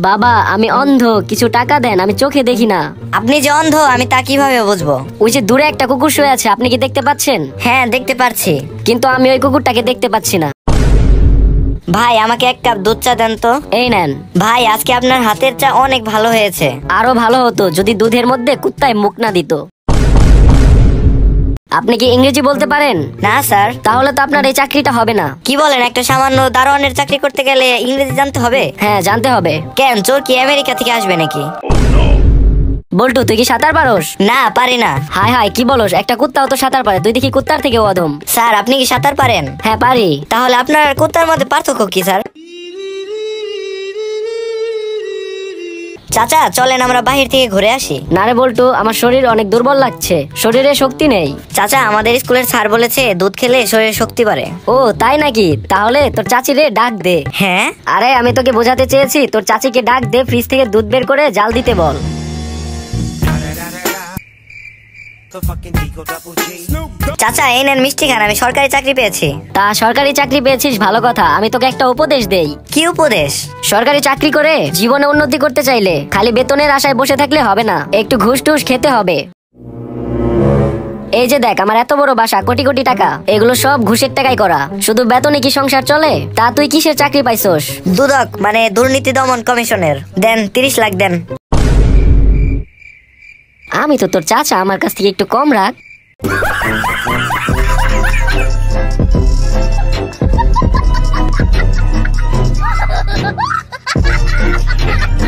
বাবা আমি অন্ধ, কিছু টাকা দেন, আমি চোখে দেখি না। আপনি যে অন্ধ আমি তা কিভাবে বুঝবো? ওই যে দূরে একটা কুকুর শুয়ে আছে, আপনি কি দেখতে পাচ্ছেন? হ্যাঁ দেখতে পারছি। কিন্তু আমি ওই কুকুরটাকে দেখতে পাচ্ছি না। ভাই আমাকে এক কাপ দুধ চা দেন তো। এই নেন। ভাই আজকে আপনার হাতের চা অনেক ভালো হয়েছে। আরো ভালো হতো যদি দুধের মধ্যে কুত্তায় মুখ না দিত। আপনি কি ইংরেজি বলতে পারেন? না স্যার। তাহলে তো আপনার এই চাকরিটা হবে না। কি বলেন, একটা সামান্য দারোয়ানের চাকরি করতে গেলে ইংরেজি জানতে হবে? হ্যাঁ জানতে হবে। কেন, চোর কি আমেরিকা থেকে আসবে নাকি? বল্টু তুই কি সাঁতার পারোস? না পারি না। হায় হায় কি বলস, একটা কুত্তাও তো সাঁতার পারে, তুই দেখি কুত্তার থেকে অধম। স্যার আপনি কি সাঁতার পারেন? হ্যাঁ পারি। তাহলে আপনার আর কুত্তার মধ্যে পার্থক্য কি স্যার? চাচা চলেন আমরা বাহির থেকে ঘুরে আসি। না রে বল্টু, আমার শরীর অনেক দুর্বল লাগছে, শরীরে শক্তি নেই। চাচা আমাদের স্কুলের স্যার বলেছে দুধ খেলে শরীরে শক্তি বাড়ে। ও তাই নাকি? তাহলে তোর চাচিরে ডাক দে। হ্যাঁ আরে আমি তোকে বোঝাতে চেয়েছি, তোর চাচিকে ডাক দে, ফ্রিজ থেকে দুধ বের করে জাল দিতে বল। চাচা এই নেন মিষ্টি খান, আমি সরকারি চাকরি পেয়েছি। তা সরকারি চাকরি পেয়েছিস, ভালো কথা। আমি তোকে একটা উপদেশ দেই। কি উপদেশ? সরকারি চাকরি করে জীবনে উন্নতি করতে চাইলে খালি বেতনের আশায় বসে থাকলে হবে না, একটু ঘুষ টুস খেতে হবে। এই যে দেখ আমার এত বড় বাসা, কোটি কোটি টাকা, এগুলো সব ঘুষের টাকায় করা। শুধু বেতনে কি সংসার চলে? তা তুই কিসের চাকরি পাইছস? দুদক মানে দুর্নীতি দমন কমিশনের। দেন 30 লাখ দেন। আমি তো তোর চাচা, আমার কাছ থেকে একটু কম রাখ।